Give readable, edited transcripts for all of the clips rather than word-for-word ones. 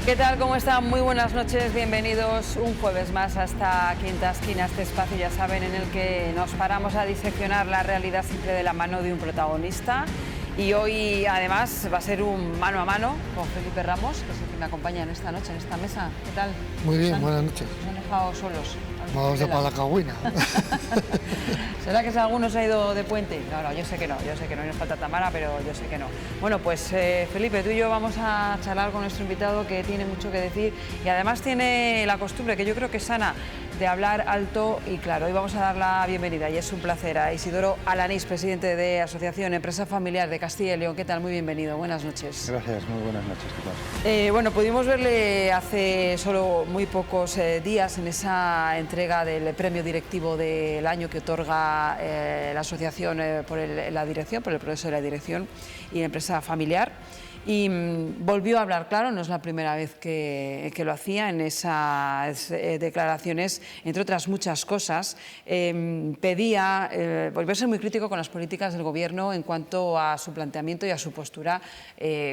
¿Qué tal? ¿Cómo están? Muy buenas noches, bienvenidos un jueves más a esta Quinta Esquina, este espacio, ya saben, en el que nos paramos a diseccionar la realidad siempre de la mano de un protagonista. Y hoy, además, va a ser un mano a mano con Felipe Ramos, que es el que me acompaña en esta noche, en esta mesa. ¿Qué tal? Muy bien, buenas noches. Nos han dejado solos. Vamos de Palacagüina. ¿Será que si alguno se ha ido de puente? No, yo sé que no, hoy nos falta Tamara, pero yo sé que no. Bueno, pues Felipe, tú y yo vamos a charlar con nuestro invitado, que tiene mucho que decir y además tiene la costumbre, que yo creo que es sana, de hablar alto y claro. Hoy vamos a dar la bienvenida y es un placer a Isidoro Alanís, presidente de Asociación Empresa Familiar de Castilla y León. ¿Qué tal? Muy bienvenido, buenas noches. Gracias, muy buenas noches. ¿Qué tal? Bueno, pudimos verle hace solo muy pocos días en esa entrega del premio directivo del año que otorga la asociación por la dirección, por el proceso de la dirección y empresa familiar. Y volvió a hablar claro, no es la primera vez que lo hacía en esas declaraciones, entre otras muchas cosas. Volvió a ser muy crítico con las políticas del Gobierno en cuanto a su planteamiento y a su postura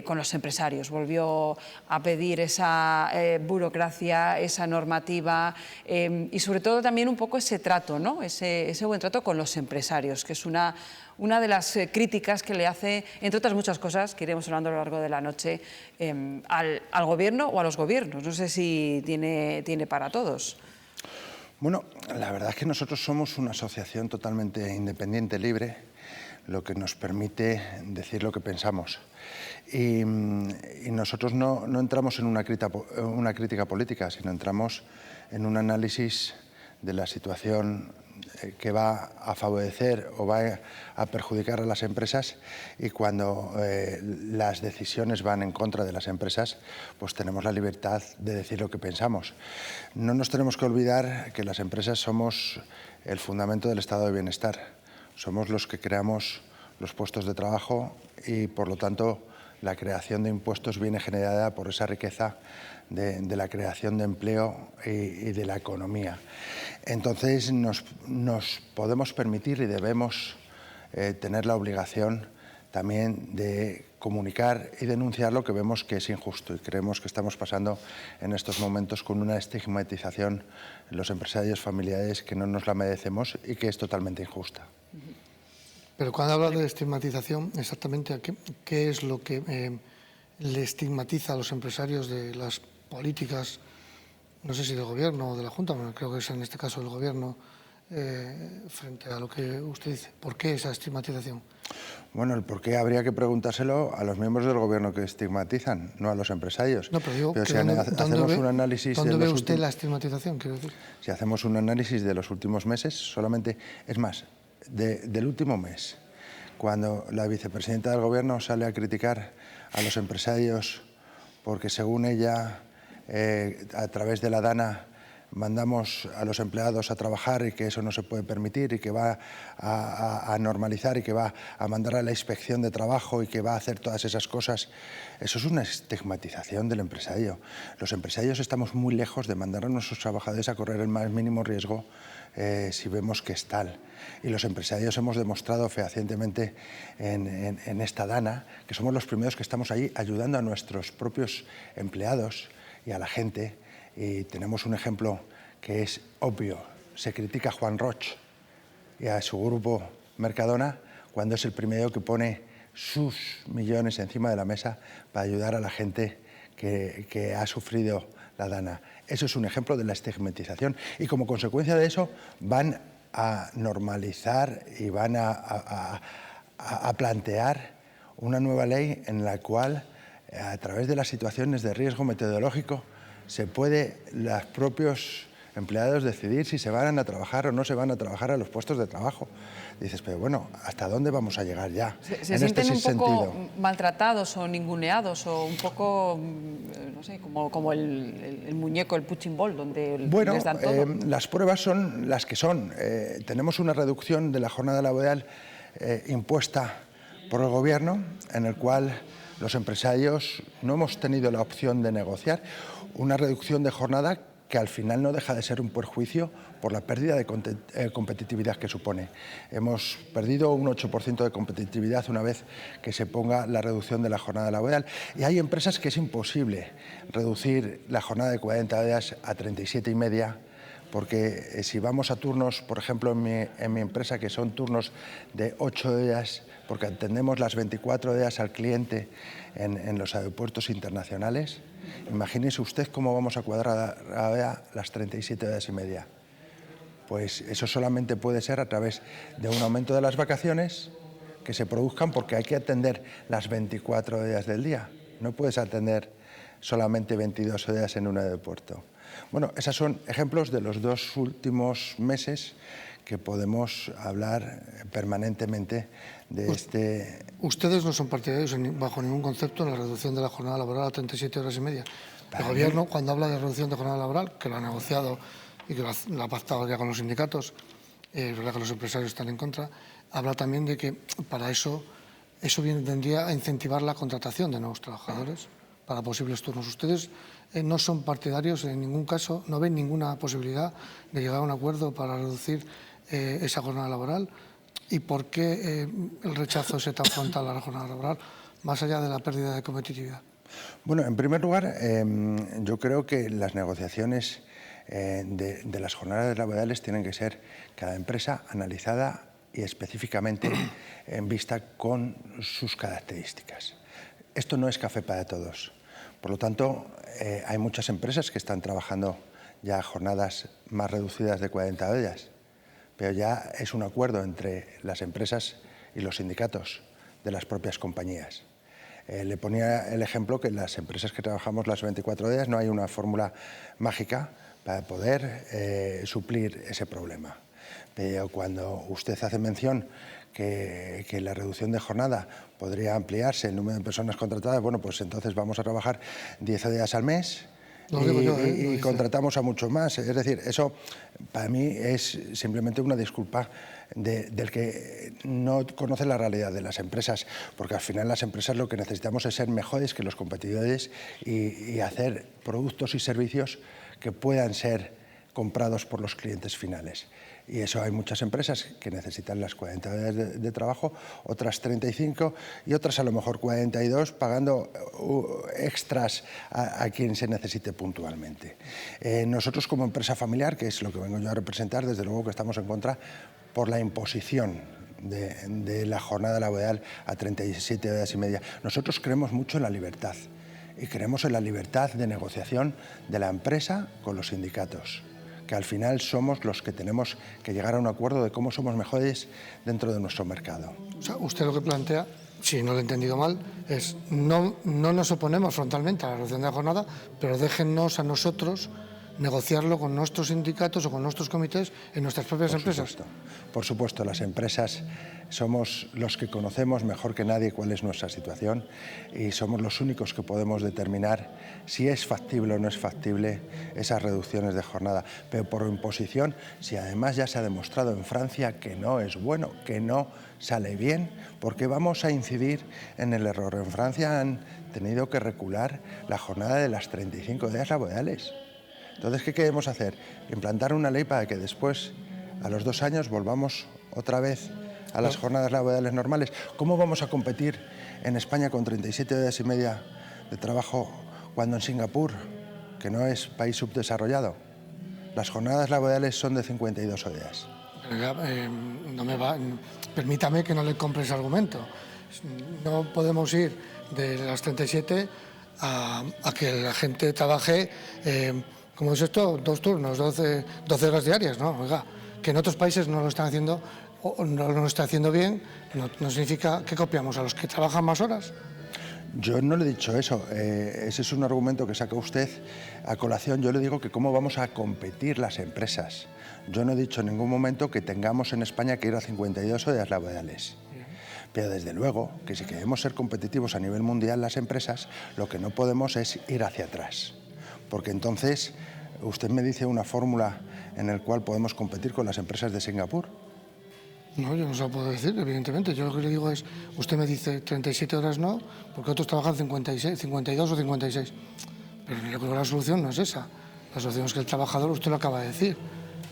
con los empresarios. Volvió a pedir esa burocracia, esa normativa y sobre todo también un poco ese trato, ¿no? ese buen trato con los empresarios, que es una de las críticas que le hace, entre otras muchas cosas, que iremos hablando a lo largo de la noche, al Gobierno o a los gobiernos. No sé si tiene para todos. Bueno, la verdad es que nosotros somos una asociación totalmente independiente, libre, lo que nos permite decir lo que pensamos. Y nosotros no entramos en una crítica política, sino entramos en un análisis de la situación que va a favorecer o va a perjudicar a las empresas, y cuando las decisiones van en contra de las empresas, pues tenemos la libertad de decir lo que pensamos. No nos tenemos que olvidar que las empresas somos el fundamento del estado de bienestar. Somos los que creamos los puestos de trabajo y, por lo tanto, la creación de impuestos viene generada por esa riqueza de la creación de empleo y de la economía. Entonces nos podemos permitir y debemos tener la obligación también de comunicar y denunciar lo que vemos que es injusto, y creemos que estamos pasando en estos momentos con una estigmatización en los empresarios familiares que no nos la merecemos y que es totalmente injusta. Pero cuando habla de estigmatización, exactamente ¿qué es lo que le estigmatiza a los empresarios de las políticas, no sé si del Gobierno o de la Junta, pero creo que es en este caso del Gobierno, frente a lo que usted dice? ¿Por qué esa estigmatización? Bueno, el por qué habría que preguntárselo a los miembros del Gobierno que estigmatizan, no a los empresarios. No, pero digo, si hacemos un análisis ¿dónde ve usted la estigmatización, quiero decir? Si hacemos un análisis de los últimos meses, solamente, es más, del último mes, cuando la vicepresidenta del Gobierno sale a criticar a los empresarios porque, según ella, a través de la DANA mandamos a los empleados a trabajar y que eso no se puede permitir, y que va a normalizar y que va a mandar a la inspección de trabajo y que va a hacer todas esas cosas, eso es una estigmatización del empresario. Los empresarios estamos muy lejos de mandar a nuestros trabajadores a correr el más mínimo riesgo si vemos que es tal. Y los empresarios hemos demostrado fehacientemente en esta DANA que somos los primeros que estamos ahí ayudando a nuestros propios empleados y a la gente. Y tenemos un ejemplo que es obvio. Se critica a Juan Roch y a su grupo Mercadona cuando es el primero que pone sus millones encima de la mesa para ayudar a la gente que ha sufrido la DANA. Eso es un ejemplo de la estigmatización, y como consecuencia de eso van a normalizar y van a plantear una nueva ley en la cual, a través de las situaciones de riesgo meteorológico, se puede los propios empleados decidir si se van a trabajar o no se van a trabajar a los puestos de trabajo. Dices, pero bueno, ¿hasta dónde vamos a llegar ya? ¿Se sienten un poco maltratados o ninguneados o un poco, no sé, como el muñeco, el punching ball, donde les dan todo? Las pruebas son las que son. Tenemos una reducción de la jornada laboral impuesta por el Gobierno, en el cual los empresarios no hemos tenido la opción de negociar una reducción de jornada que al final no deja de ser un perjuicio por la pérdida de competitividad que supone. Hemos perdido un 8% de competitividad una vez que se ponga la reducción de la jornada laboral. Y hay empresas que es imposible reducir la jornada de 40 horas a 37,5, porque si vamos a turnos, por ejemplo, en mi empresa, que son turnos de 8 horas, porque atendemos las 24 horas al cliente en los aeropuertos internacionales, imagínese usted cómo vamos a cuadrar ahora las 37,5 horas. Pues eso solamente puede ser a través de un aumento de las vacaciones que se produzcan, porque hay que atender las 24 horas del día. No puedes atender solamente 22 horas en un aeropuerto. Bueno, esos son ejemplos de los 2 últimos meses que podemos hablar permanentemente de este... Ustedes no son partidarios bajo ningún concepto en la reducción de la jornada laboral a 37,5 horas. El Gobierno, cuando habla de reducción de jornada laboral, que lo ha negociado y que lo ha pactado ya con los sindicatos, es verdad que los empresarios están en contra, habla también de que para eso tendría a incentivar la contratación de nuevos trabajadores para posibles turnos. Ustedes no son partidarios en ningún caso, no ven ninguna posibilidad de llegar a un acuerdo para reducir esa jornada laboral. ¿Y por qué el rechazo ese tan frontal a la jornada laboral, más allá de la pérdida de competitividad? Bueno, en primer lugar, yo creo que las negociaciones de las jornadas laborales tienen que ser cada empresa analizada y específicamente en vista con sus características. Esto no es café para todos. Por lo tanto, hay muchas empresas que están trabajando ya jornadas más reducidas de 40 horas, pero ya es un acuerdo entre las empresas y los sindicatos de las propias compañías. Le ponía el ejemplo que en las empresas que trabajamos las 24 horas no hay una fórmula mágica para poder suplir ese problema. Pero cuando usted hace mención que la reducción de jornada podría ampliarse el número de personas contratadas, bueno, pues entonces vamos a trabajar 10 horas al mes y contratamos a muchos más. Es decir, eso para mí es simplemente una disculpa del que no conoce la realidad de las empresas, porque al final las empresas lo que necesitamos es ser mejores que los competidores y hacer productos y servicios que puedan ser comprados por los clientes finales. Y eso hay muchas empresas que necesitan las 40 horas de trabajo, otras 35 y otras a lo mejor 42, pagando extras a quien se necesite puntualmente. Nosotros como empresa familiar, que es lo que vengo yo a representar, desde luego que estamos en contra por la imposición de la jornada laboral a 37,5 horas. Nosotros creemos mucho en la libertad y creemos en la libertad de negociación de la empresa con los sindicatos, que al final somos los que tenemos que llegar a un acuerdo de cómo somos mejores dentro de nuestro mercado. O sea, usted lo que plantea, si no lo he entendido mal, es no nos oponemos frontalmente a la reducción de la jornada, pero déjennos a nosotros negociarlo con nuestros sindicatos o con nuestros comités en nuestras propias empresas. Por supuesto, las empresas somos los que conocemos mejor que nadie cuál es nuestra situación y somos los únicos que podemos determinar si es factible o no es factible esas reducciones de jornada. Pero por imposición, si además ya se ha demostrado en Francia que no es bueno, que no sale bien, ¿por qué vamos a incidir en el error? En Francia han tenido que recular la jornada de las 35 horas laborales. Entonces, ¿qué queremos hacer? Implantar una ley para que después, a los 2 años, volvamos otra vez a las jornadas laborales normales. ¿Cómo vamos a competir en España con 37,5 horas de trabajo cuando en Singapur, que no es país subdesarrollado, las jornadas laborales son de 52 horas? Permítame que no le compre ese argumento. No podemos ir de las 37 a que la gente trabaje... ¿Cómo es esto? 2 turnos, 12 horas diarias, ¿no? Oiga, que en otros países no lo están haciendo o no lo está haciendo bien, no significa que copiamos a los que trabajan más horas. Yo no le he dicho eso. Ese es un argumento que saca usted a colación. Yo le digo que cómo vamos a competir las empresas. Yo no he dicho en ningún momento que tengamos en España que ir a 52 horas laborales. Pero desde luego que si queremos ser competitivos a nivel mundial las empresas, lo que no podemos es ir hacia atrás. Porque entonces usted me dice una fórmula en la cual podemos competir con las empresas de Singapur. No, yo no se lo puedo decir, evidentemente. Yo lo que le digo es, usted me dice 37 horas no, porque otros trabajan 56, 52 o 56. Pero yo creo que la solución no es esa. La asociación es que el trabajador, usted lo acaba de decir.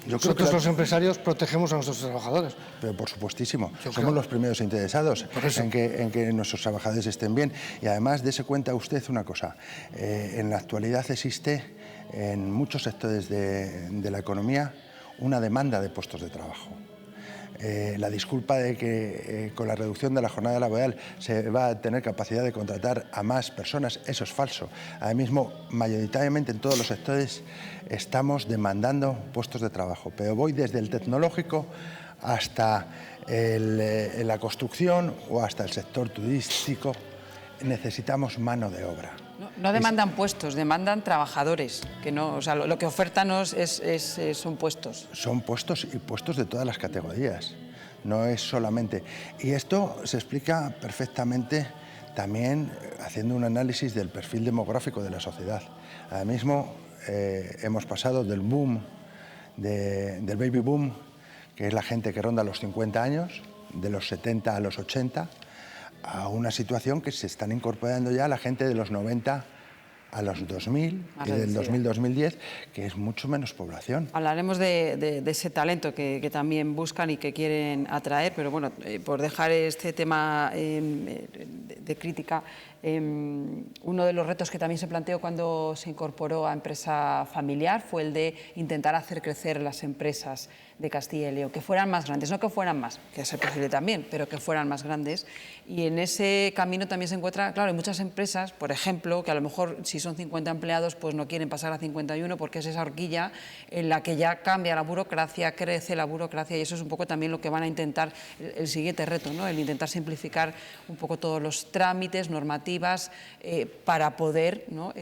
Yo creo que Nosotros los empresarios protegemos a nuestros trabajadores. Pero por supuestísimo, Yo somos creo. los primeros interesados en que nuestros trabajadores estén bien. Y además, dése cuenta usted una cosa, en la actualidad existe en muchos sectores de la economía una demanda de puestos de trabajo. La disculpa de que con la reducción de la jornada laboral se va a tener capacidad de contratar a más personas, eso es falso. Ahora mismo, mayoritariamente en todos los sectores, estamos demandando puestos de trabajo, pero voy desde el tecnológico hasta la construcción o hasta el sector turístico. Necesitamos mano de obra. No demandan puestos, demandan trabajadores, que no, o sea, lo que ofertan son puestos. Son puestos y puestos de todas las categorías, no es solamente. Y esto se explica perfectamente también haciendo un análisis del perfil demográfico de la sociedad. Ahora mismo hemos pasado del boom, del baby boom, que es la gente que ronda los 50 años, de los 70 a los 80, a una situación que se están incorporando ya la gente de los 90 a los 2000 y del 2000-2010, que es mucho menos población. Hablaremos de ese talento que también buscan y que quieren atraer, pero bueno, por dejar este tema de crítica, uno de los retos que también se planteó cuando se incorporó a empresa familiar fue el de intentar hacer crecer las empresas de Castilla y León, que fueran más grandes, no que fueran más, que es posible también, pero que fueran más grandes. Y en ese camino también se encuentra, claro, hay muchas empresas, por ejemplo, que a lo mejor si son 50 empleados, pues no quieren pasar a 51 porque es esa horquilla en la que ya cambia la burocracia, crece la burocracia, y eso es un poco también lo que van a intentar, el siguiente reto, ¿no? El intentar simplificar un poco todos los trámites, normativas, para poder, ¿no?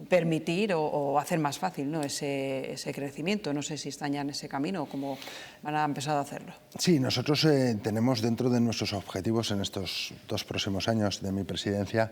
Permitir o hacer más fácil, ¿no? ese crecimiento. No sé si están ya en ese camino o cómo van a empezar a hacerlo. Sí, nosotros tenemos dentro de nuestros objetivos en estos 2 próximos años de mi presidencia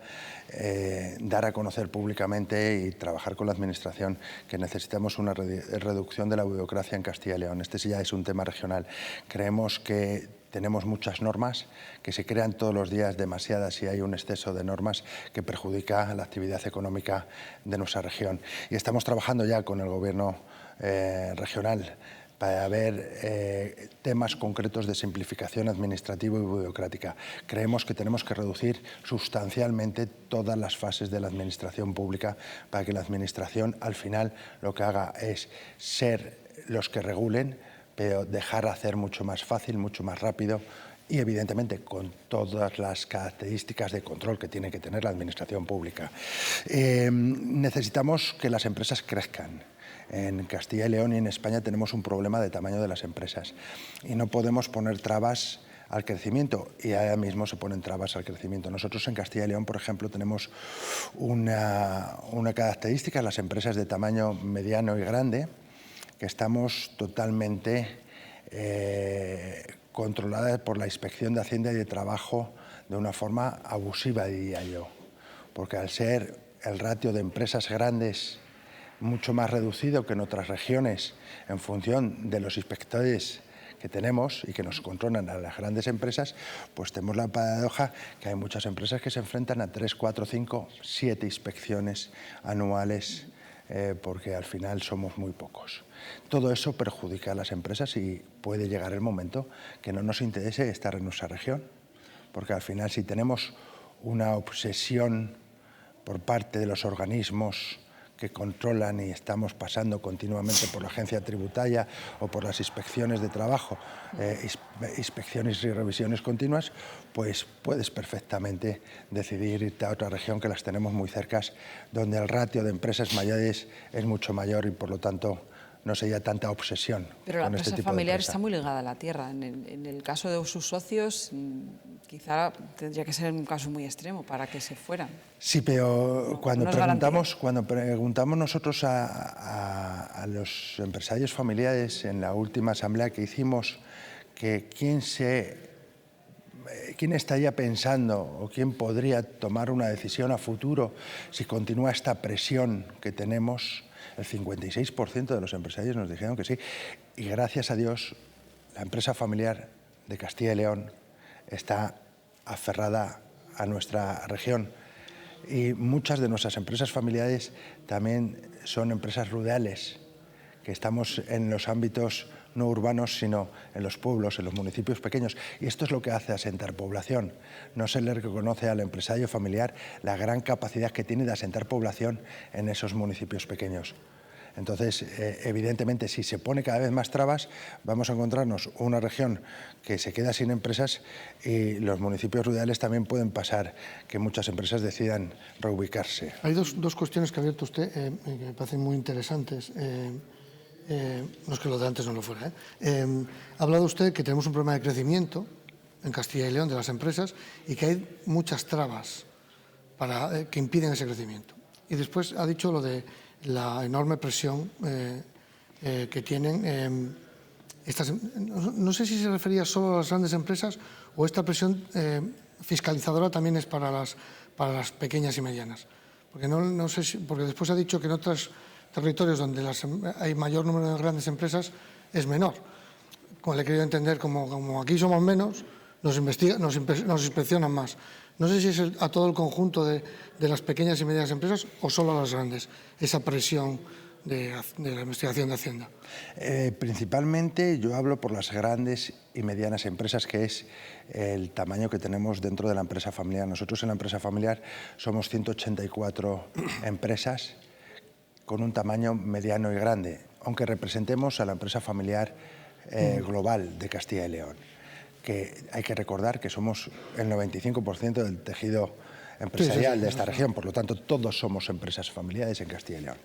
dar a conocer públicamente y trabajar con la Administración que necesitamos una reducción de la burocracia en Castilla y León. Este sí ya es un tema regional. Creemos que tenemos muchas normas, que se crean todos los días demasiadas y hay un exceso de normas que perjudica la actividad económica de nuestra región. Y estamos trabajando ya con el Gobierno regional para ver temas concretos de simplificación administrativa y burocrática. Creemos que tenemos que reducir sustancialmente todas las fases de la administración pública para que la administración al final lo que haga es ser los que regulen, pero dejar hacer mucho más fácil, mucho más rápido y evidentemente con todas las características de control que tiene que tener la administración pública. Necesitamos que las empresas crezcan. En Castilla y León y en España tenemos un problema de tamaño de las empresas y no podemos poner trabas al crecimiento, y ahora mismo se ponen trabas al crecimiento. Nosotros en Castilla y León, por ejemplo, tenemos una característica, las empresas de tamaño mediano y grande, que estamos totalmente controladas por la Inspección de Hacienda y de Trabajo de una forma abusiva, diría yo, porque al ser el ratio de empresas grandes mucho más reducido que en otras regiones en función de los inspectores que tenemos y que nos controlan a las grandes empresas, pues tenemos la paradoja que hay muchas empresas que se enfrentan a 3, 4, 5, 7 inspecciones anuales porque al final somos muy pocos. Todo eso perjudica a las empresas y puede llegar el momento que no nos interese estar en nuestra región, porque al final si tenemos una obsesión por parte de los organismos que controlan y estamos pasando continuamente por la agencia tributaria o por las inspecciones de trabajo, inspecciones y revisiones continuas, pues puedes perfectamente decidir irte a otra región que las tenemos muy cercas, donde el ratio de empresas mayores es mucho mayor y por lo tanto no sería tanta obsesión. Pero la empresa familiar está muy ligada a la tierra. En el caso de sus socios, quizá tendría que ser un caso muy extremo para que se fueran. Sí, pero cuando no preguntamos nosotros a los empresarios familiares en la última asamblea que hicimos, que quién estaría pensando o quién podría tomar una decisión a futuro si continúa esta presión que tenemos, el 56% de los empresarios nos dijeron que sí. Y gracias a Dios, la empresa familiar de Castilla y León está aferrada a nuestra región. Y muchas de nuestras empresas familiares también son empresas rurales, que estamos en los ámbitos no urbanos, sino en los pueblos, en los municipios pequeños. Y esto es lo que hace asentar población. No se le reconoce al empresario familiar la gran capacidad que tiene de asentar población en esos municipios pequeños. Entonces, evidentemente, si se pone cada vez más trabas, vamos a encontrarnos una región que se queda sin empresas y los municipios rurales también pueden pasar que muchas empresas decidan reubicarse. Hay dos cuestiones que ha abierto usted que me parecen muy interesantes. No es que lo de antes no lo fuera. Ha hablado usted que tenemos un problema de crecimiento en Castilla y León de las empresas y que hay muchas trabas que impiden ese crecimiento. Y después ha dicho lo de la enorme presión que tienen estas. No sé si se refería solo a las grandes empresas o esta presión fiscalizadora también es para las pequeñas y medianas. Porque no sé porque después ha dicho que en otros territorios donde hay mayor número de grandes empresas es menor. Como le he querido entender, como aquí somos menos, nos inspeccionan más. No sé si es a todo el conjunto de las pequeñas y medianas empresas o solo a las grandes, esa presión de la investigación de Hacienda. Principalmente yo hablo por las grandes y medianas empresas, que es el tamaño que tenemos dentro de la empresa familiar. Nosotros en la empresa familiar somos 184 empresas con un tamaño mediano y grande, aunque representemos a la empresa familiar global de Castilla y León, que hay que recordar que somos el 95% del tejido empresarial de esta región, por lo tanto todos somos empresas familiares en Castilla y León.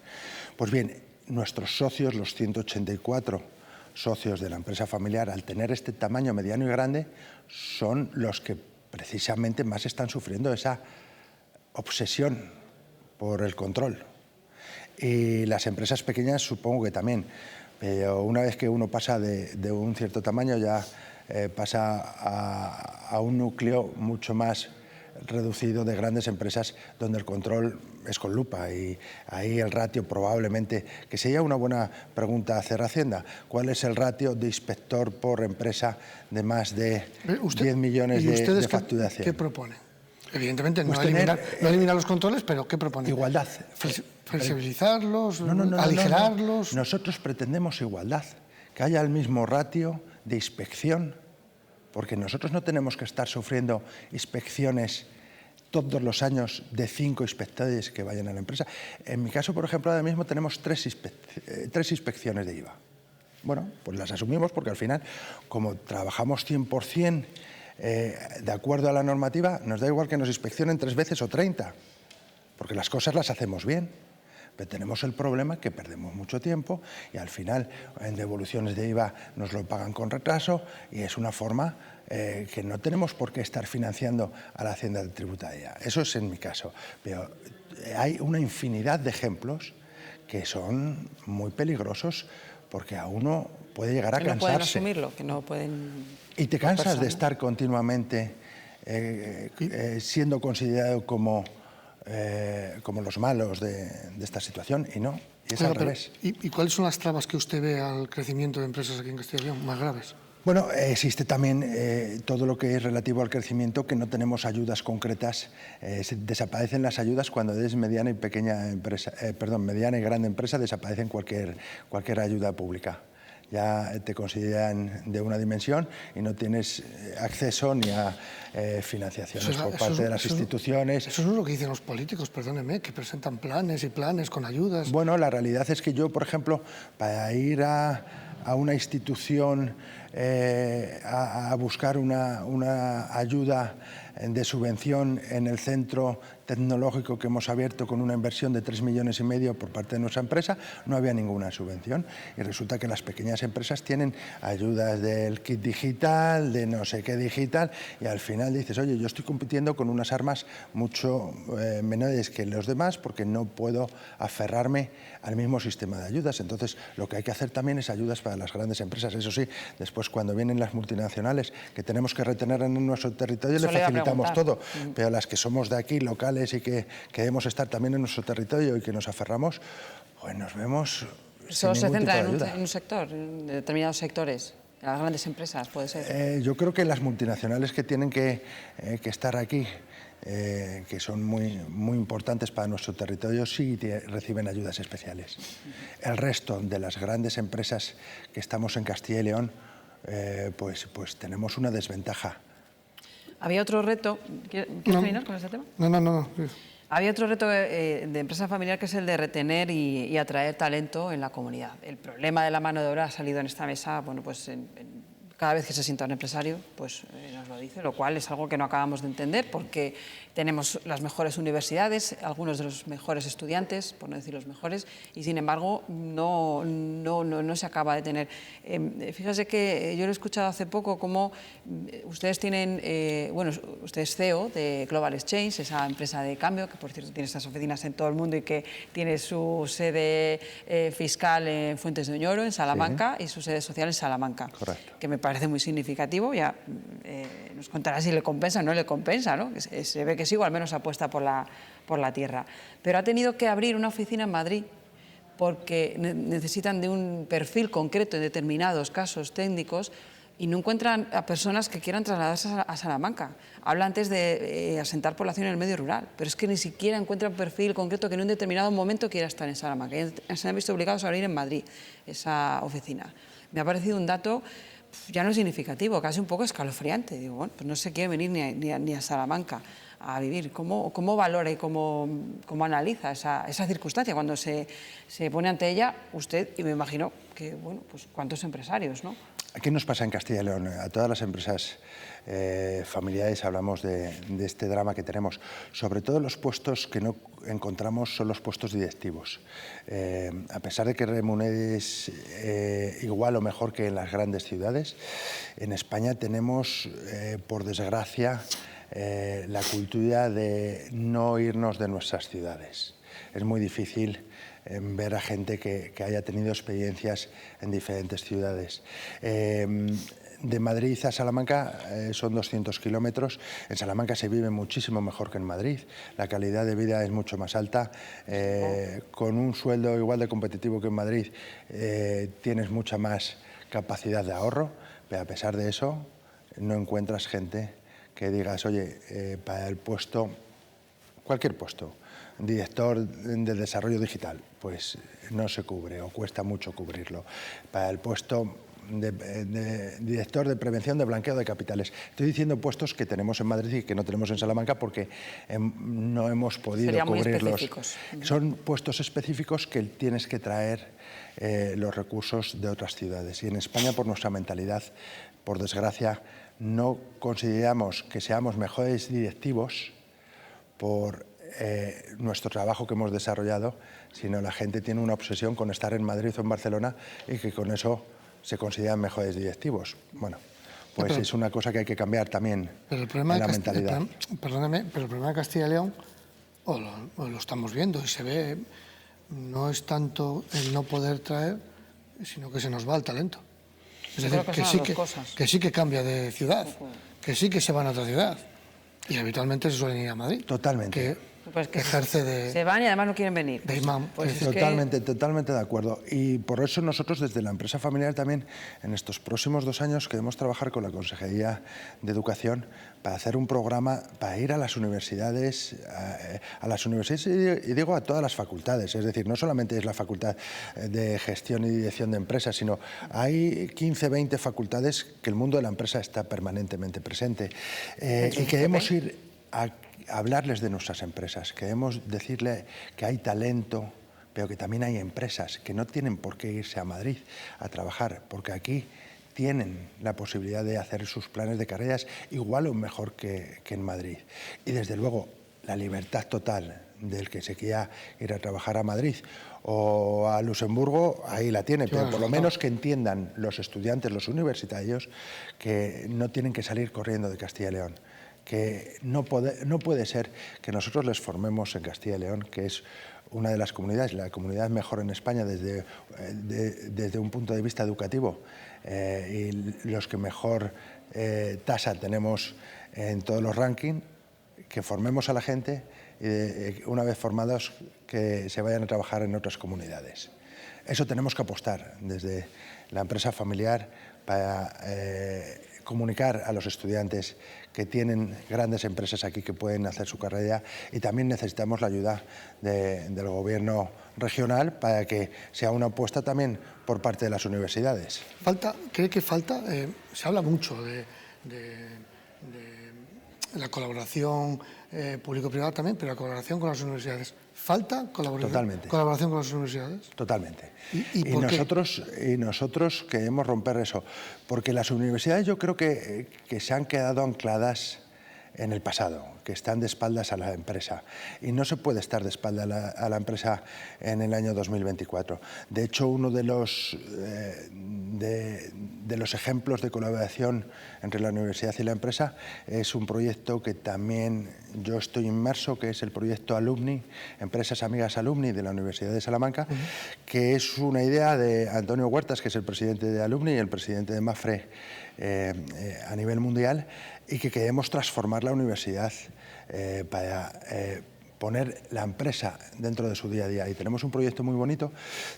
Pues bien, nuestros socios, los 184 socios de la empresa familiar, al tener este tamaño mediano y grande, son los que precisamente más están sufriendo esa obsesión por el control. Y las empresas pequeñas supongo que también, pero una vez que uno pasa de un cierto tamaño ya pasa a un núcleo mucho más reducido de grandes empresas donde el control es con lupa, y ahí el ratio probablemente, que sería una buena pregunta hacer a Hacienda, ¿cuál es el ratio de inspector por empresa de más de 10 millones de facturación? ¿Qué propone? Evidentemente no eliminar los controles, pero ¿qué propone? Igualdad. ¿Flexibilizarlos? ¿Aligerarlos? Nosotros pretendemos igualdad, que haya el mismo ratio de inspección, porque nosotros no tenemos que estar sufriendo inspecciones todos los años de 5 inspectores que vayan a la empresa. En mi caso, por ejemplo, ahora mismo tenemos 3 inspecciones de IVA. Bueno, pues las asumimos porque al final, como trabajamos 100% de acuerdo a la normativa, nos da igual que nos inspeccionen 3 veces o 30, porque las cosas las hacemos bien. Pero tenemos el problema que perdemos mucho tiempo y al final en devoluciones de IVA nos lo pagan con retraso, y es una forma que no tenemos por qué estar financiando a la Hacienda tributaria. Eso es en mi caso. Pero hay una infinidad de ejemplos que son muy peligrosos porque a uno puede llegar a cansarse. Que no pueden asumirlo, que no pueden... Y te cansas de estar continuamente siendo considerado como los malos de esta situación, y no, y es al revés. ¿Y cuáles son las trabas que usted ve al crecimiento de empresas aquí en Castilla y León más graves? Bueno, existe también todo lo que es relativo al crecimiento, que no tenemos ayudas concretas. Desaparecen las ayudas cuando eres mediana y pequeña empresa, mediana y grande empresa, desaparecen cualquier ayuda pública. Ya te consideran de una dimensión y no tienes acceso ni a financiaciones por parte de las instituciones. Eso no es lo que dicen los políticos, perdóneme, que presentan planes y planes con ayudas. Bueno, la realidad es que yo, por ejemplo, para ir a una institución a buscar una ayuda de subvención en el centro tecnológico que hemos abierto con una inversión de 3,5 millones por parte de nuestra empresa, no había ninguna subvención, y resulta que las pequeñas empresas tienen ayudas del kit digital, de no sé qué digital, y al final dices, oye, yo estoy compitiendo con unas armas mucho menores que los demás porque no puedo aferrarme al mismo sistema de ayudas. Entonces lo que hay que hacer también es ayudas para las grandes empresas. Eso sí, después cuando vienen las multinacionales que tenemos que retener en nuestro territorio, le facilitamos todo, pero las que somos de aquí, locales, y que queremos estar también en nuestro territorio y que nos aferramos, pues nos vemos ¿Solo sin se ningún centra tipo de ayuda. en un sector, en determinados sectores? Las grandes empresas, puede ser. Yo creo que las multinacionales que tienen que estar aquí que son muy importantes para nuestro territorio, sí reciben ayudas especiales. El resto de las grandes empresas que estamos en Castilla y León, pues tenemos una desventaja. Había otro reto. ¿Quieres terminar con ese tema? No. Había otro reto de empresa familiar, que es el de retener y atraer talento en la comunidad. El problema de la mano de obra ha salido en esta mesa, bueno, pues cada vez que se sienta un empresario, pues nos lo dice, lo cual es algo que no acabamos de entender, porque tenemos las mejores universidades, algunos de los mejores estudiantes, por no decir los mejores, y sin embargo no se acaba de tener. Fíjese que yo lo he escuchado hace poco, como ustedes tienen, bueno, usted es CEO de Global Exchange, esa empresa de cambio, que por cierto tiene estas oficinas en todo el mundo y que tiene su sede fiscal en Fuentes de Oñoro, en Salamanca, sí, y su sede social en Salamanca. Correcto. Que me parece muy significativo. Ya nos contará si le compensa o no le compensa, ¿no? Se ve que sí, o al menos apuesta por la tierra. Pero ha tenido que abrir una oficina en Madrid porque necesitan de un perfil concreto en determinados casos técnicos y no encuentran a personas que quieran trasladarse a Salamanca. Habla antes de asentar población en el medio rural, pero es que ni siquiera encuentran un perfil concreto que en un determinado momento quiera estar en Salamanca. Y se han visto obligados a abrir en Madrid esa oficina. Me ha parecido un dato ya no significativo, casi un poco escalofriante. Digo, bueno, pues no se quiere venir ni a Salamanca a vivir. ¿Cómo valora y cómo analiza esa circunstancia cuando se pone ante ella usted, y me imagino que, bueno, pues cuántos empresarios, ¿no? ¿Qué nos pasa en Castilla y León? A todas las empresas familiares hablamos de este drama que tenemos. Sobre todo los puestos que no encontramos son los puestos directivos. A pesar de que remuneres igual o mejor que en las grandes ciudades, en España tenemos, por desgracia, la cultura de no irnos de nuestras ciudades. Es muy difícil ver a gente que haya tenido experiencias en diferentes ciudades. De Madrid a Salamanca son 200 kilómetros. En Salamanca se vive muchísimo mejor que en Madrid. La calidad de vida es mucho más alta. Con un sueldo igual de competitivo que en Madrid tienes mucha más capacidad de ahorro, pero a pesar de eso no encuentras gente que digas, oye, para el puesto, cualquier puesto, director de desarrollo digital, pues no se cubre o cuesta mucho cubrirlo. Para el puesto de director de prevención de blanqueo de capitales. Estoy diciendo puestos que tenemos en Madrid y que no tenemos en Salamanca porque no hemos podido cubrirlos. Son puestos específicos que tienes que traer los recursos de otras ciudades. Y en España, por nuestra mentalidad, por desgracia, no consideramos que seamos mejores directivos por nuestro trabajo que hemos desarrollado, sino la gente tiene una obsesión con estar en Madrid o en Barcelona y que con eso se consideran mejores directivos. Bueno, pues es una cosa que hay que cambiar también en la mentalidad. Perdóneme, pero el problema de Castilla y León, o lo estamos viendo y se ve, no es tanto el no poder traer, sino que se nos va el talento. Es decir, que sí que cambia de ciudad, que sí que se van a otra ciudad. Y habitualmente se suelen ir a Madrid. Totalmente. Pues que ejerce de... Se van y además no quieren venir. De imán. Pues totalmente de acuerdo. Y por eso nosotros desde la empresa familiar también en estos próximos 2 años queremos trabajar con la Consejería de Educación para hacer un programa para ir a las universidades, y digo a todas las facultades. Es decir, no solamente es la facultad de gestión y dirección de empresas, sino hay 15, 20 facultades que el mundo de la empresa está permanentemente presente. Y queremos ir a hablarles de nuestras empresas, queremos decirle que hay talento, pero que también hay empresas que no tienen por qué irse a Madrid a trabajar, porque aquí tienen la posibilidad de hacer sus planes de carreras igual o mejor que en Madrid. Y desde luego la libertad total del que se quiera ir a trabajar a Madrid o a Luxemburgo, ahí la tiene, pero por lo menos que entiendan los estudiantes, los universitarios, que no tienen que salir corriendo de Castilla y León, que no puede ser que nosotros les formemos en Castilla y León, que es una de las comunidades, la comunidad mejor en España desde un punto de vista educativo, y los que mejor tasa tenemos en todos los rankings, que formemos a la gente y una vez formados que se vayan a trabajar en otras comunidades. Eso tenemos que apostar desde la empresa familiar para comunicar a los estudiantes que tienen grandes empresas aquí que pueden hacer su carrera, y también necesitamos la ayuda del gobierno regional para que sea una apuesta también por parte de las universidades. ¿Cree que falta? Se habla mucho de la colaboración público-privada también, pero la colaboración con las universidades. ¿Falta colaboración con las universidades? Totalmente. ¿Y por qué? Nosotros queremos romper eso, porque las universidades yo creo que se han quedado ancladas en el pasado, que están de espaldas a la empresa. Y no se puede estar de espaldas a la empresa en el año 2024. De hecho, uno de los ejemplos de colaboración entre la universidad y la empresa es un proyecto que también yo estoy inmerso, que es el proyecto Alumni, Empresas Amigas Alumni de la Universidad de Salamanca, que es una idea de Antonio Huertas, que es el presidente de Alumni y el presidente de MAFRE a nivel mundial, y que queremos transformar la universidad para poner la empresa dentro de su día a día. Y tenemos un proyecto muy bonito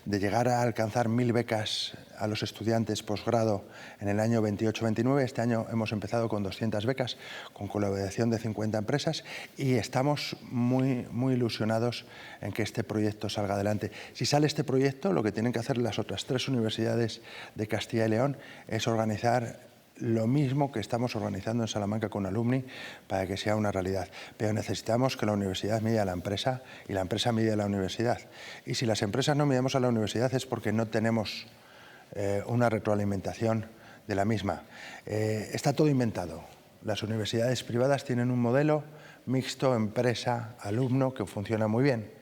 de llegar a alcanzar 1000 becas a los estudiantes posgrado en el año 28-29. Este año hemos empezado con 200 becas, con colaboración de 50 empresas, y estamos muy ilusionados en que este proyecto salga adelante. Si sale este proyecto, lo que tienen que hacer las otras 3 universidades de Castilla y León es organizar lo mismo que estamos organizando en Salamanca con Alumni para que sea una realidad. Pero necesitamos que la universidad mire a la empresa y la empresa mire a la universidad. Y si las empresas no miramos a la universidad es porque no tenemos una retroalimentación de la misma. Está todo inventado. Las universidades privadas tienen un modelo mixto empresa-alumno que funciona muy bien.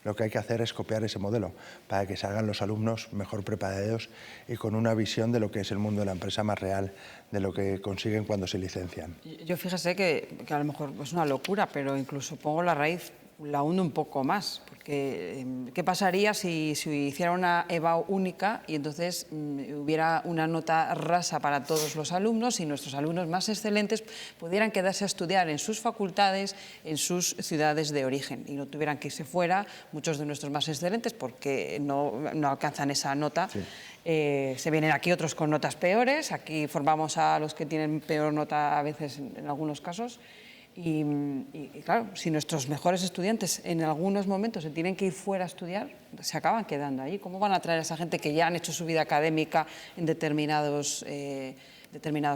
Lo que hay que hacer es copiar ese modelo para que salgan los alumnos mejor preparados y con una visión de lo que es el mundo de la empresa más real, de lo que consiguen cuando se licencian. Yo fíjese que a lo mejor es una locura, pero incluso pongo la raíz, la hundo un poco más, porque ¿qué pasaría si hiciera una EBAU única y entonces hubiera una nota rasa para todos los alumnos y nuestros alumnos más excelentes pudieran quedarse a estudiar en sus facultades, en sus ciudades de origen, y no tuvieran que irse fuera muchos de nuestros más excelentes porque no alcanzan esa nota? Sí. Se vienen aquí otros con notas peores, aquí formamos a los que tienen peor nota a veces en algunos casos. Y claro, si nuestros mejores estudiantes en algunos momentos se tienen que ir fuera a estudiar, se acaban quedando ahí. ¿Cómo van a traer a esa gente que ya han hecho su vida académica en determinados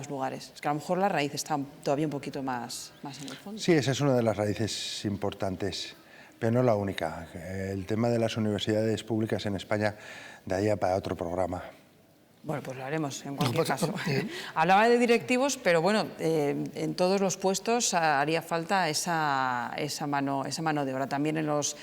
lugares? Es que a lo mejor la raíz está todavía un poquito más en el fondo. Sí, esa es una de las raíces importantes, pero no la única. El tema de las universidades públicas en España daría para otro programa. Bueno, pues lo haremos en cualquier caso. Hablaba de directivos, pero bueno, en todos los puestos haría falta esa mano de obra. También en los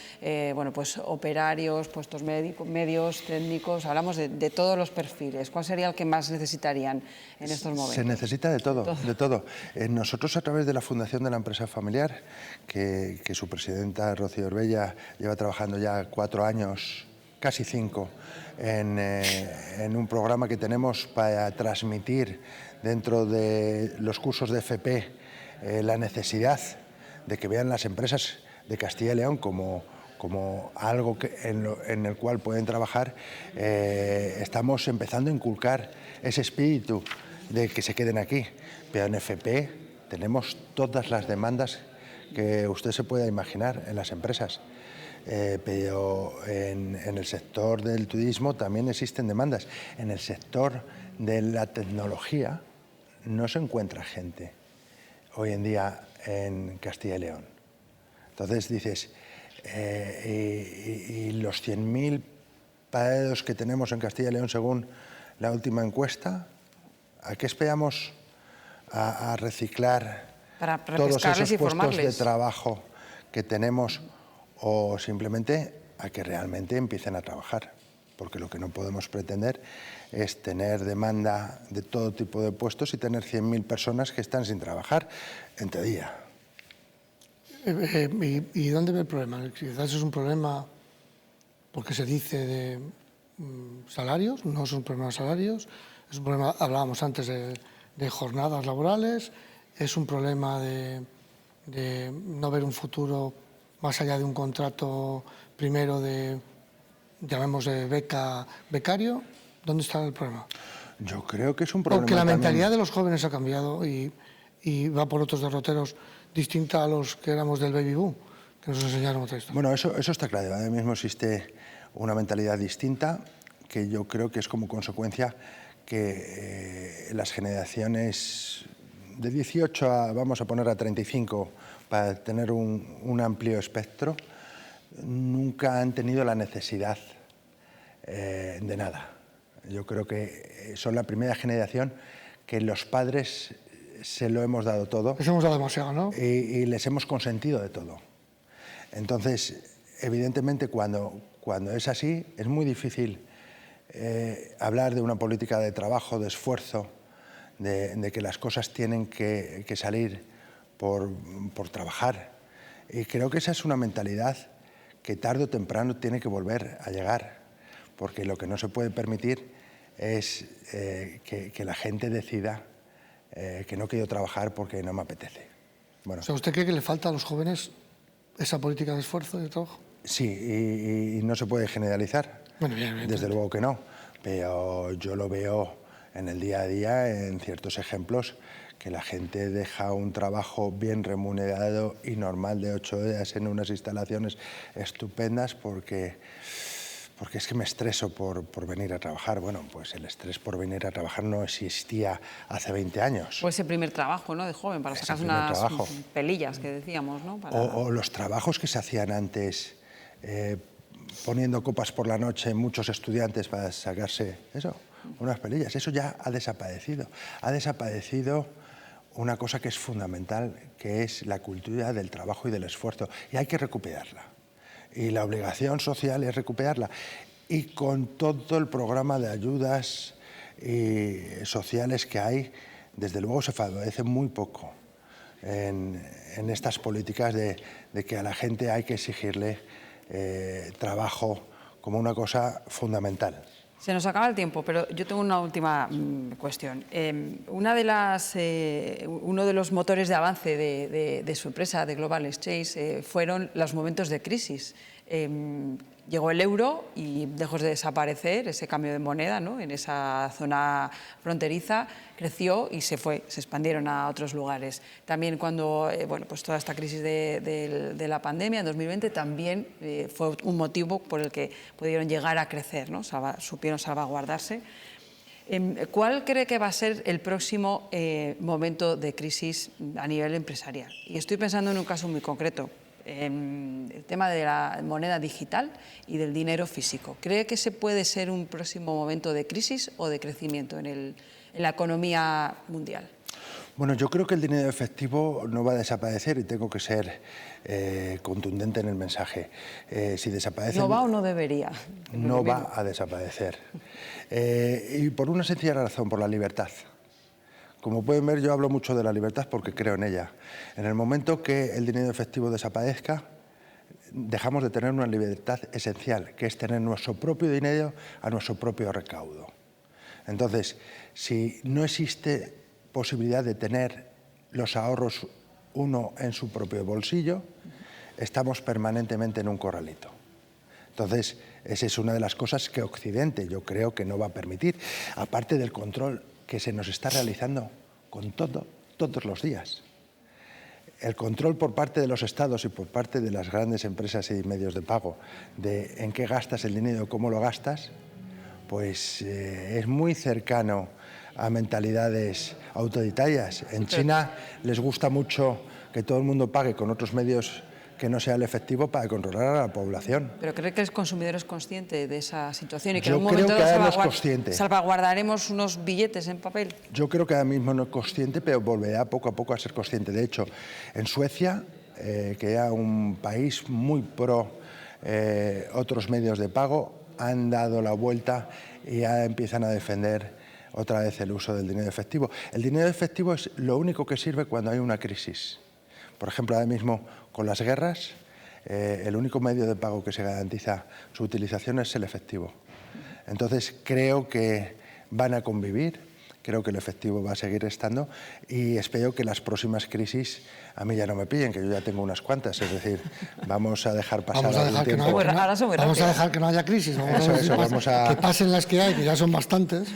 pues operarios, puestos medios, técnicos, hablamos de todos los perfiles. ¿Cuál sería el que más necesitarían en estos momentos? Se necesita de todo, de todo. Nosotros, a través de la Fundación de la Empresa Familiar, que su presidenta, Rocío Orbella, lleva trabajando ya 4 años, casi 5, en un programa que tenemos para transmitir dentro de los cursos de FP la necesidad de que vean las empresas de Castilla y León como algo en el cual pueden trabajar. Estamos empezando a inculcar ese espíritu de que se queden aquí, pero en FP tenemos todas las demandas que usted se pueda imaginar en las empresas. Pero en el sector del turismo también existen demandas. En el sector de la tecnología no se encuentra gente hoy en día en Castilla y León. Entonces dices, y los 100.000 parados que tenemos en Castilla y León según la última encuesta, ¿a qué esperamos a reciclar para todos esos y puestos de trabajo que tenemos? O simplemente a que realmente empiecen a trabajar, porque lo que no podemos pretender es tener demanda de todo tipo de puestos y tener 100.000 personas que están sin trabajar en teoría. ¿Y dónde ve el problema? Quizás es un problema porque se dice de salarios, no es un problema de salarios, es un problema, hablábamos antes de jornadas laborales, es un problema de no ver un futuro más allá de un contrato primero de, llamemos de becario. ¿Dónde está el problema? Yo creo que es un problema. Porque la también. mentalidad de los jóvenes ha cambiado y va por otros derroteros distinta a los que éramos del baby boom, que nos enseñaron otra historia. Bueno, eso está claro. Ahora mismo existe una mentalidad distinta que yo creo que es como consecuencia que las generaciones de 18 a, vamos a poner a 35, para tener un amplio espectro, nunca han tenido la necesidad de nada. Yo creo que son la primera generación que los padres se lo hemos dado todo. Les hemos dado demasiado, ¿no? Y les hemos consentido de todo. Entonces, evidentemente, cuando es así, es muy difícil hablar de una política de trabajo, de esfuerzo, de que las cosas tienen que salir por trabajar. Y creo que esa es una mentalidad que tarde o temprano tiene que volver a llegar, porque lo que no se puede permitir es que la gente decida que no quiero trabajar porque no me apetece. Bueno, O sea, ¿usted cree que le falta a los jóvenes esa política de esfuerzo y de trabajo? sí, y no se puede generalizar. Bueno, bien, Desde luego que no, pero yo lo veo en el día a día, en ciertos ejemplos, que la gente deja un trabajo bien remunerado y normal de 8 horas en unas instalaciones estupendas porque es que me estreso por venir a trabajar. Bueno, pues el estrés por venir a trabajar no existía hace 20 años. O ese primer trabajo, ¿no?, de joven, para sacarse unas pelillas que decíamos, ¿no? O los trabajos que se hacían antes, poniendo copas por la noche muchos estudiantes para sacarse eso, unas pelillas. Eso ya ha desaparecido. Ha desaparecido una cosa que es fundamental, que es la cultura del trabajo y del esfuerzo, y hay que recuperarla. Y la obligación social es recuperarla. Y con todo el programa de ayudas sociales que hay, desde luego se favorece muy poco en estas políticas de que a la gente hay que exigirle trabajo como una cosa fundamental. Se nos acaba el tiempo, pero yo tengo una última cuestión. Uno de los motores de avance de su empresa, de Global Exchange, fueron los momentos de crisis. Llegó el euro y dejó de desaparecer ese cambio de moneda, ¿no?, en esa zona fronteriza, creció y se expandieron a otros lugares. También cuando, pues toda esta crisis de la pandemia en 2020 también fue un motivo por el que pudieron llegar a crecer, ¿no?, supieron salvaguardarse. ¿Cuál cree que va a ser el próximo momento de crisis a nivel empresarial? Y estoy pensando en un caso muy concreto. El tema de la moneda digital y del dinero físico. ¿Cree que ese puede ser un próximo momento de crisis o de crecimiento en la economía mundial? Bueno, yo creo que el dinero efectivo no va a desaparecer y tengo que ser contundente en el mensaje. Si desaparece... ¿No va o no debería? No va a desaparecer. Y por una sencilla razón, por la libertad. Como pueden ver, yo hablo mucho de la libertad porque creo en ella. En el momento que el dinero efectivo desaparezca, dejamos de tener una libertad esencial, que es tener nuestro propio dinero a nuestro propio recaudo. Entonces, si no existe posibilidad de tener los ahorros uno en su propio bolsillo, estamos permanentemente en un corralito. Entonces, esa es una de las cosas que Occidente yo creo que no va a permitir, aparte del control que se nos está realizando con todos los días. El control por parte de los estados y por parte de las grandes empresas y medios de pago de en qué gastas el dinero, cómo lo gastas, pues es muy cercano a mentalidades autoritarias. En China les gusta mucho que todo el mundo pague con otros medios que no sea el efectivo para controlar a la población. ¿Pero cree que el consumidor es consciente de esa situación y que Yo en un momento creo que ahora no es consciente. salvaguardaremos unos billetes en papel? Yo creo que ahora mismo no es consciente, pero volverá poco a poco a ser consciente. De hecho, en Suecia, que era un país muy pro otros medios de pago, han dado la vuelta y ya empiezan a defender otra vez el uso del dinero efectivo. El dinero efectivo es lo único que sirve cuando hay una crisis. Por ejemplo, ahora mismo con las guerras, el único medio de pago que se garantiza su utilización es el efectivo. Entonces, creo que van a convivir creo que el efectivo va a seguir estando y espero que las próximas crisis a mí ya no me pillen, que yo ya tengo unas cuantas, es decir, vamos a dejar pasar algún tiempo. Vamos a dejar que no haya crisis, vamos a que pasen las que hay, que ya son bastantes,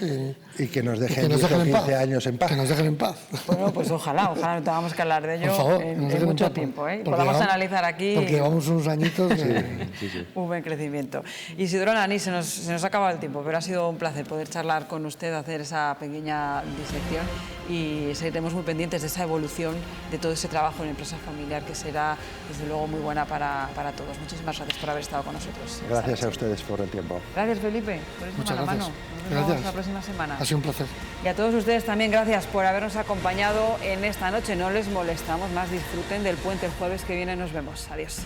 y que nos dejen 10 o 15 años en paz. Que nos dejen en paz. Bueno, pues ojalá no tengamos que hablar de ello en mucho tiempo, ¿eh? Podamos analizar aquí. Porque llevamos unos añitos de un buen crecimiento. Isidro Nani, se nos ha acabado el tiempo, pero ha sido un placer poder charlar con usted, hacer esa pequeña disección y seguiremos muy pendientes de esa evolución de todo ese trabajo en empresa familiar que será, desde luego, muy buena para todos. Muchísimas gracias por haber estado con nosotros. Gracias a ustedes por el tiempo. Gracias, Felipe, por esta mano a mano. Nos vemos la próxima semana. Ha sido un placer. Y a todos ustedes también, gracias por habernos acompañado en esta noche. No les molestamos más, disfruten del puente el jueves que viene. Nos vemos. Adiós.